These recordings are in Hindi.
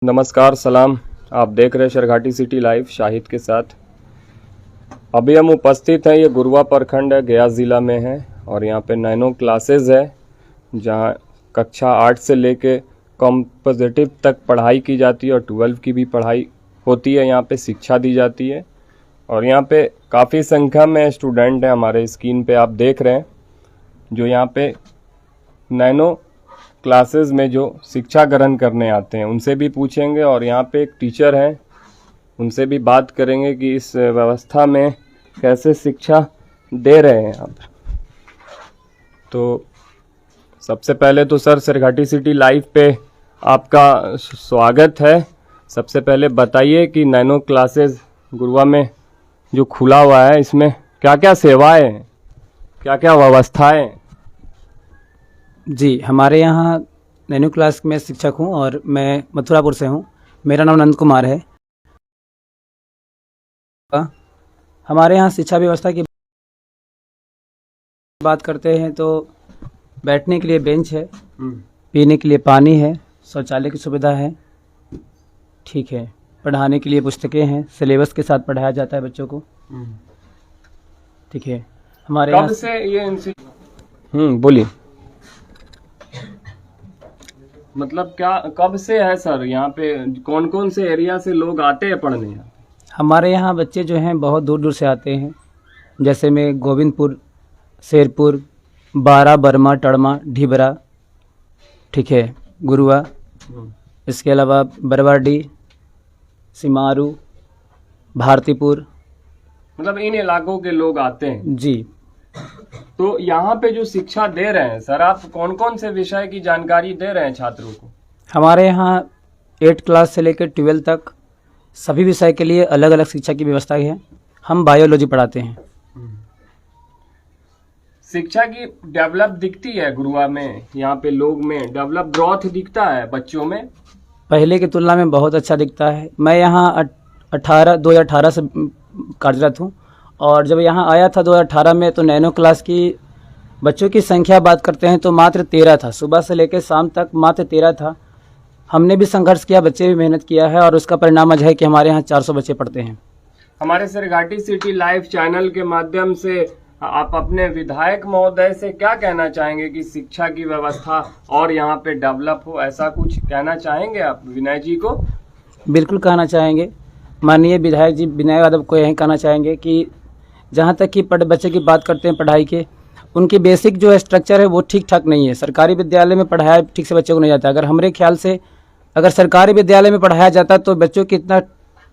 नमस्कार सलाम। आप देख रहे हैं शेरघाटी सिटी लाइव शाहिद के साथ। अभी हम उपस्थित हैं, ये गुरुआ प्रखंड है, गया ज़िला में है और यहाँ पे नैनो क्लासेस है जहाँ कक्षा 8 से लेके कॉम्पोजिटिव तक पढ़ाई की जाती है और 12 की भी पढ़ाई होती है। यहाँ पे शिक्षा दी जाती है और यहाँ पे काफ़ी संख्या में स्टूडेंट हैं। हमारे स्क्रीन पे आप देख रहे हैं जो यहाँ पे नैनो क्लासेस में जो शिक्षा ग्रहण करने आते हैं, उनसे भी पूछेंगे और यहाँ पे एक टीचर हैं, उनसे भी बात करेंगे कि इस व्यवस्था में कैसे शिक्षा दे रहे हैं आप। तो सबसे पहले तो सर शेरघाटी सिटी लाइव पे आपका स्वागत है। सबसे पहले बताइए कि नैनो क्लासेस गुरुआ में जो खुला हुआ है, इसमें क्या क्या सेवाएं हैं, क्या क्या व्यवस्थाएं हैं? जी, हमारे यहाँ नैनो क्लास में शिक्षक हूँ और मैं मथुरापुर से हूँ। मेरा नाम नंद कुमार है। हमारे यहाँ शिक्षा व्यवस्था की बात करते हैं तो बैठने के लिए बेंच है, पीने के लिए पानी है, शौचालय की सुविधा है, ठीक है। पढ़ाने के लिए पुस्तकें हैं, सिलेबस के साथ पढ़ाया जाता है बच्चों को, ठीक है। हमारे यहाँ से ये बोलिए, मतलब क्या कब से है सर? यहाँ पे कौन कौन से एरिया से लोग आते हैं पढ़ने? हमारे यहाँ बच्चे जो हैं बहुत दूर दूर से आते हैं, जैसे में गोविंदपुर, शेरपुर, बारा, बर्मा, टड़मा, ढिबरा, ठीक है, गुरुआ, इसके अलावा बरवाडी, सिमारू, भारतीपुर, मतलब इन इलाकों के लोग आते हैं जी। तो यहाँ पे जो शिक्षा दे रहे हैं सर, आप कौन कौन से विषय की जानकारी दे रहे हैं छात्रों को? हमारे यहाँ 8 क्लास से लेकर 12 तक सभी विषय के लिए अलग अलग शिक्षा की व्यवस्था है। हम बायोलॉजी पढ़ाते हैं। शिक्षा की डेवलप दिखती है गुरुआ में, यहाँ पे लोग में डेवलप ग्रोथ दिखता है बच्चों में? पहले की तुलना में बहुत अच्छा दिखता है। मैं यहाँ 2018 से कार्यरत हूँ और जब यहाँ आया था 2018 में तो नैनो क्लास की बच्चों की संख्या बात करते हैं तो मात्र 13 था। सुबह से लेकर शाम तक मात्र 13 था। हमने भी संघर्ष किया, बच्चे भी मेहनत किया है और उसका परिणाम आज है कि हमारे यहाँ 400 बच्चे पढ़ते हैं। हमारे शेरघाटी सिटी लाइव चैनल के माध्यम से आप अपने विधायक महोदय से क्या कहना चाहेंगे कि शिक्षा की व्यवस्था और यहाँ पे डेवलप हो, ऐसा कुछ कहना चाहेंगे आप विनय जी को? बिल्कुल कहना चाहेंगे। माननीय विधायक जी विनय यादव को यही कहना चाहेंगे कि जहाँ तक कि बच्चे की बात करते हैं पढ़ाई के, उनकी बेसिक जो स्ट्रक्चर है वो ठीक ठाक नहीं है। सरकारी विद्यालय में पढ़ाया ठीक से बच्चों को नहीं जाता। अगर हमारे ख्याल से अगर सरकारी विद्यालय में पढ़ाया जाता तो बच्चों की इतना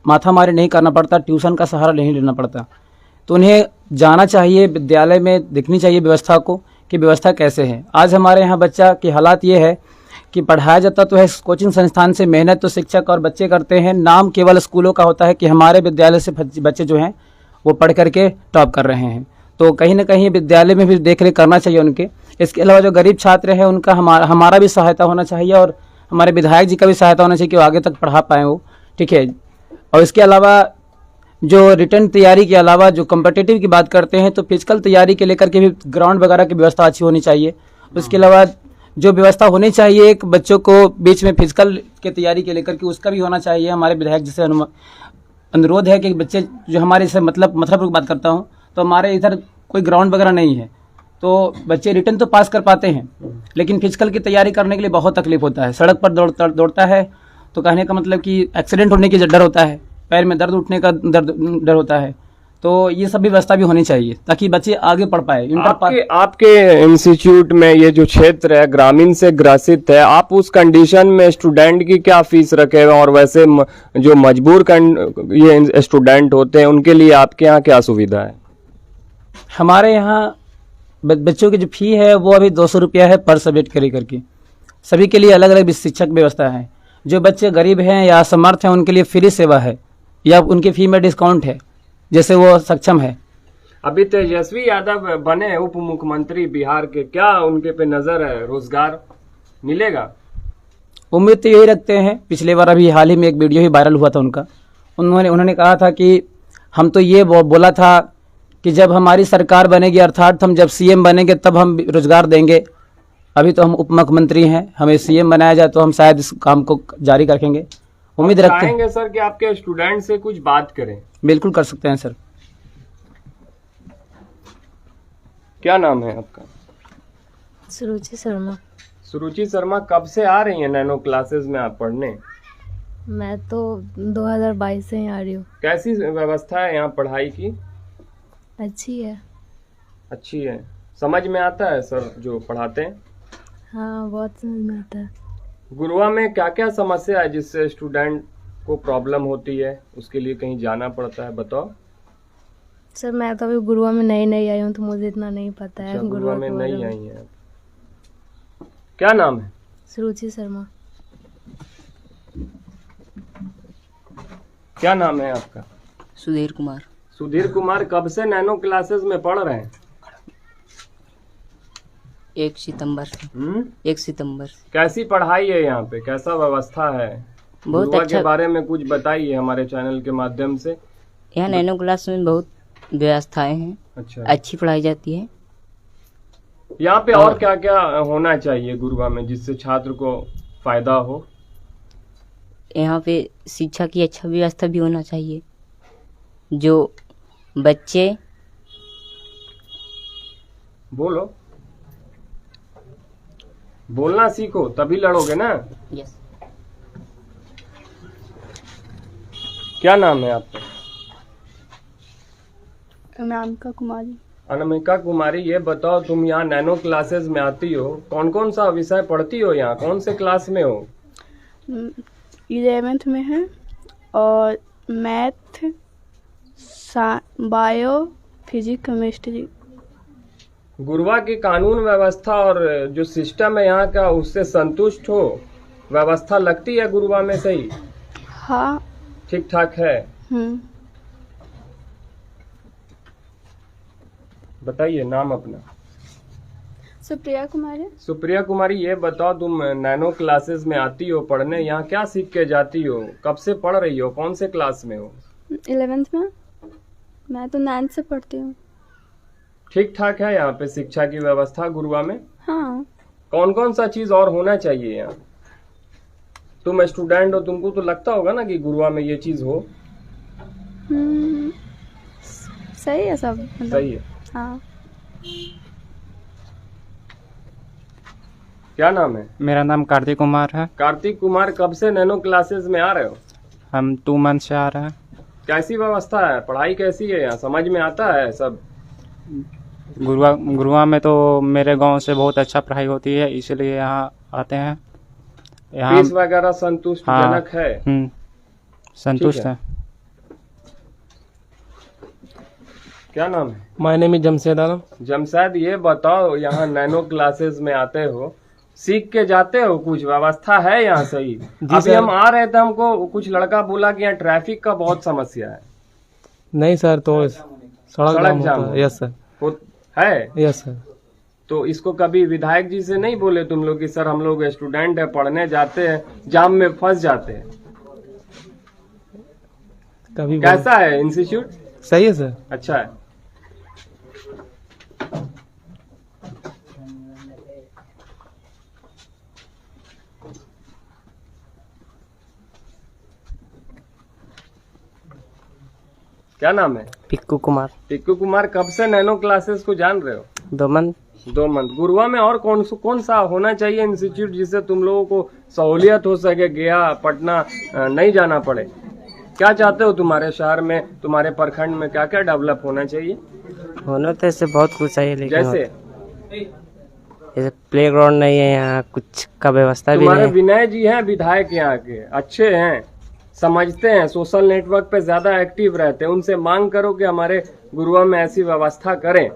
माथा मारी नहीं करना पड़ता, ट्यूशन का सहारा नहीं लेना पड़ता। तो उन्हें जाना चाहिए, विद्यालय में दिखनी चाहिए व्यवस्था को कि व्यवस्था कैसे है। आज हमारे यहाँ बच्चा की हालात ये है कि पढ़ाया जाता तो है कोचिंग संस्थान से, मेहनत तो शिक्षक और बच्चे करते हैं, नाम केवल स्कूलों का होता है कि हमारे विद्यालय से बच्चे जो हैं वो पढ़ करके टॉप कर रहे हैं। तो कहीं ना कहीं विद्यालय में भी देख रेख करना चाहिए उनके। इसके अलावा जो गरीब छात्र हैं उनका हमारा भी सहायता होना चाहिए और हमारे विधायक जी का भी सहायता होना चाहिए कि वो आगे तक पढ़ा पाएँ वो, ठीक है। और इसके अलावा जो रिटर्न तैयारी के अलावा जो कॉम्पिटिटिव की बात करते हैं तो फिजिकल तैयारी के लेकर के भी ग्राउंड वगैरह की व्यवस्था अच्छी होनी चाहिए। उसके अलावा जो व्यवस्था होनी चाहिए एक बच्चों को बीच में फिजिकल के तैयारी के लेकर के, उसका भी होना चाहिए। हमारे विधायक जी से अनुरोध है कि बच्चे जो हमारे से मथुरापुर की बात करता हूँ तो हमारे इधर कोई ग्राउंड वगैरह नहीं है, तो बच्चे रिटर्न तो पास कर पाते हैं लेकिन फिजिकल की तैयारी करने के लिए बहुत तकलीफ होता है। सड़क पर दौड़ता है तो कहने का मतलब कि एक्सीडेंट होने की डर होता है, पैर में दर्द उठने का डर होता है। तो ये सब भी व्यवस्था भी होनी चाहिए ताकि बच्चे आगे पढ़ पाए। आपके इंस्टीट्यूट में ये जो क्षेत्र है ग्रामीण से ग्रसित है, आप उस कंडीशन में स्टूडेंट की क्या फीस रखे हुए और वैसे जो मजबूर ये स्टूडेंट होते हैं उनके लिए आपके यहाँ क्या सुविधा है? हमारे यहाँ बच्चों की जो फी है वो अभी 200 रुपया है पर सब्जेक्ट करके। सभी के लिए अलग अलग शिक्षक व्यवस्था है। जो बच्चे गरीब हैं या असमर्थ हैं उनके लिए फ्री सेवा है या उनकी फी में डिस्काउंट है जैसे वो सक्षम है। अभी तेजस्वी यादव बने उप मुख्यमंत्री बिहार के, क्या उनके पे नजर है, रोजगार मिलेगा? उम्मीद तो यही रखते हैं। पिछले बार अभी हाल ही में एक वीडियो ही वायरल हुआ था उनका, उन्होंने कहा था कि हम तो ये बोला था कि जब हमारी सरकार बनेगी अर्थात हम जब सीएम बनेंगे तब हम रोजगार देंगे। अभी तो हम उप मुख्यमंत्री हैं, हमें सीएम बनाया जाए तो हम शायद इस काम को जारी रखेंगे। उम्मीद रखते हैं। चाहेंगे सर कि आपके स्टूडेंट से कुछ बात करें। बिल्कुल कर सकते हैं सर। क्या नाम है आपका? सुरुचि शर्मा। सुरुचि शर्मा, कब से आ रही हैं नैनो क्लासेस में आप पढ़ने? मैं तो 2022 से ही आ रही हूँ। कैसी व्यवस्था है यहाँ पढ़ाई की? अच्छी है। अच्छी है। समझ में आता है सर जो पढ़ाते हैं? हाँ, बहुत समझ में आता है। गुरुआ में क्या क्या समस्या है जिससे स्टूडेंट को प्रॉब्लम होती है, उसके लिए कहीं जाना पड़ता है, बताओ। सर मैं तो अभी गुरुआ में नई आई हूँ तो मुझे इतना नहीं पता है। अच्छा, गुरुआ गुरुआ में के बारे नहीं में। आई है। क्या नाम है? सुरुचि शर्मा। क्या नाम है आपका? सुधीर कुमार। सुधीर कुमार, कब से नैनो क्लासेस में पढ़ रहे हैं? 1 सितंबर से। 1 सितंबर। कैसी पढ़ाई है यहाँ पे, कैसा व्यवस्था है? बहुत गुरुआ अच्छा। के बारे में कुछ बताइए हमारे चैनल के माध्यम से। यहाँ नैनो क्लास में बहुत व्यवस्थाएं हैं। अच्छा, अच्छी पढ़ाई जाती है। यहाँ पे और क्या क्या होना चाहिए गुरुआ में जिससे छात्र को फायदा हो? यहाँ पे शिक्षा की अच्छा व्यवस्था भी होना चाहिए। जो बच्चे बोलो, बोलना सीखो तभी लड़ोगे ना। यस। क्या नाम है आपका? अनामिका कुमारी। अनामिका कुमारी, ये बताओ तुम यहाँ नैनो क्लासेस में आती हो, कौन कौन सा विषय पढ़ती हो यहाँ, कौन से क्लास में हो? 11th में है और math, bio, physics, chemistry. Gurua की कानून व्यवस्था और जो सिस्टम है यहाँ का, उससे संतुष्ट हो? व्यवस्था लगती है गुरुआ में सही, हाँ। ठीक ठाक है? बताइए नाम अपना। सुप्रिया कुमारी। सुप्रिया कुमारी, ये बताओ तुम नैनो क्लासेस में आती हो पढ़ने, यहाँ क्या सीख के जाती हो, कब से पढ़ रही हो, कौन से क्लास में हो? 11th में। मैं तो 9th से पढ़ती हूँ। ठीक ठाक है यहाँ पे शिक्षा की व्यवस्था गुरुआ में? हाँ। कौन कौन सा चीज और होना चाहिए यहाँ? तुम स्टूडेंट हो, तुमको तो लगता होगा ना कि गुरुआ में ये चीज हो। सही है सब, मतलब। सही है। हाँ। क्या नाम है? मेरा नाम कार्तिक कुमार है। कार्तिक कुमार, कब से नैनो क्लासेस में आ रहे हो? हम 2 मंथ से आ रहे हैं। कैसी व्यवस्था है, पढ़ाई कैसी है यहाँ, समझ में आता है सब? गुरुआ में तो मेरे गांव से बहुत अच्छा पढ़ाई होती है, इसलिए यहाँ आते हैं। यहाँ फीस वगैरह संतुष्टजनक है? संतुष्ट ठीक है। है। क्या नाम है? माय नेम इज जमशेद आलम। जमशेद, ये बताओ यहाँ नैनो क्लासेस में आते हो, सीख के जाते हो, कुछ व्यवस्था है यहाँ सही? अभी सर। हम आ रहे थे, हमको कुछ लड़का बोला कि यहाँ ट्रैफिक का बहुत समस्या है। नहीं सर, तो सड़क जाम हो- यस सर। है? Yes sir. तो इसको कभी विधायक जी से नहीं बोले तुम लोग कि सर हम लोग स्टूडेंट है, पढ़ने जाते हैं, जाम में फंस जाते हैं? कभी कैसा है इंस्टीट्यूट? सही है सर। अच्छा है। क्या नाम है? पिक्कू कुमार। टिक्कू कुमार, कब से नैनो क्लासेस को जान रहे हो? 2 मंथ। 2 मंथ। गुरुआ में और कौन सा होना चाहिए इंस्टीट्यूट जिससे तुम लोगों को सहूलियत हो सके, गया पटना नहीं जाना पड़े? क्या चाहते हो तुम्हारे शहर में, तुम्हारे प्रखंड में क्या क्या डेवलप होना चाहिए? होना तो ऐसे बहुत कुछ चाहिए, लेकिन जैसे जैसे प्ले ग्राउंड नहीं है यहाँ, कुछ का व्यवस्था भी तुम्हारे नहीं है। विनय जी हैं विधायक यहाँ के, अच्छे हैं, समझते हैं, सोशल नेटवर्क पे ज्यादा एक्टिव रहते हैं, उनसे मांग करो कि हमारे गुरुआ में ऐसी व्यवस्था करें।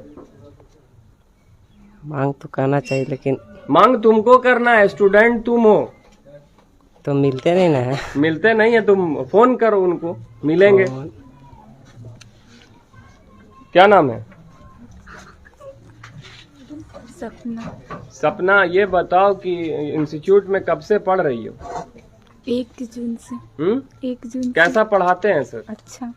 मांग तो करना चाहिए, लेकिन मांग तुमको करना है, स्टूडेंट तुम हो, तो मिलते नहीं ना है। मिलते नहीं है, तुम फोन करो उनको, मिलेंगे। क्या नाम है? सपना। सपना, ये बताओ कि इंस्टीट्यूट में कब से पढ़ रही हो? 1 जून से। 1 जून से। कैसा पढ़ाते हैं सर? अच्छा।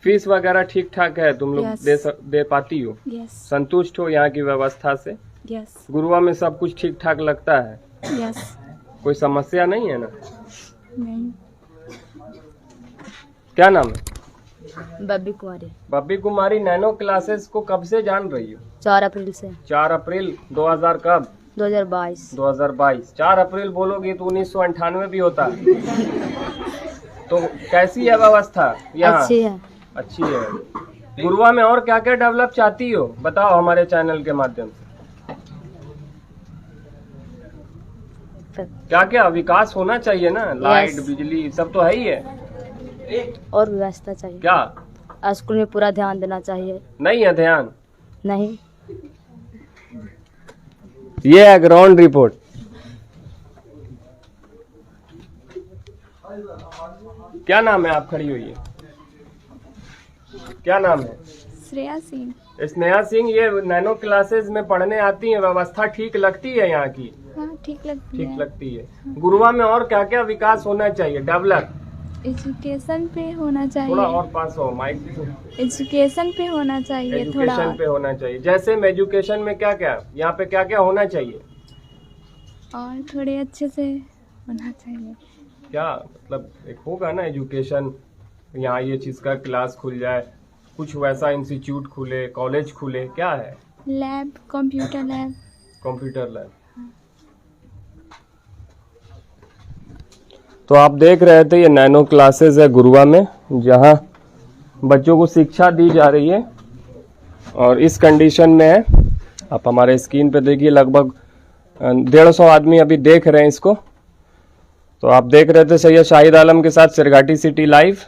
फीस वगैरह ठीक ठाक है, तुम लोग Yes. दे पाती हो? यस। संतुष्ट हो यहाँ की व्यवस्था से? यस। गुरुआ में सब कुछ ठीक ठाक लगता है? यस। कोई समस्या नहीं है ना? नहीं। क्या नाम है? बब्बी कुमारी। बब्बी कुमारी, नैनो क्लासेस को कब से जान रही हो? 4 अप्रैल से। 4 अप्रैल 2000 कब? 2022। 2022। 4 अप्रैल बोलोगी तो 1998 भी होता है। तो कैसी है व्यवस्था यहाँ? अच्छी है। अच्छी है। गुरुआ में और क्या क्या डेवलप चाहती हो, बताओ हमारे चैनल के माध्यम से। क्या क्या विकास होना चाहिए ना, लाइट बिजली सब तो है ही है। और व्यवस्था चाहिए। क्या स्कूल में पूरा ध्यान देना चाहिए। नहीं है ध्यान? नहीं। ये है ग्राउंड रिपोर्ट। क्या नाम है? आप खड़ी हुई है, क्या नाम है? श्रेया सिंह। स्नेहा सिंह। ये नैनो क्लासेस में पढ़ने आती है, व्यवस्था ठीक लगती है यहाँ की? हाँ ठीक लगती ठीक है। लगती है। गुरुआ में और क्या क्या विकास होना चाहिए, डेवलप? एजुकेशन पे होना थोड़ा चाहिए। और पास हो माइक। एजुकेशन पे होना चाहिए थोड़ा। एजुकेशन पे होना चाहिए। जैसे में एजुकेशन में क्या क्या, यहाँ पे क्या क्या होना चाहिए? और थोड़े अच्छे से होना चाहिए। क्या मतलब एक होगा ना एजुकेशन, यहाँ ये चीज का क्लास खुल जाए, कुछ वैसा इंस्टीट्यूट खुले, कॉलेज खुले, क्या है? Lab, computer lab. Computer lab. तो आप देख रहे थे ये नैनो क्लासेस है गुरुआ में, जहाँ बच्चों को शिक्षा दी जा रही है और इस कंडीशन में है। आप हमारे स्क्रीन पे देखिए, लगभग 150 आदमी अभी देख रहे हैं इसको। तो आप देख रहे थे सैयद शाहिद आलम के साथ सिरघाटी सिटी लाइव।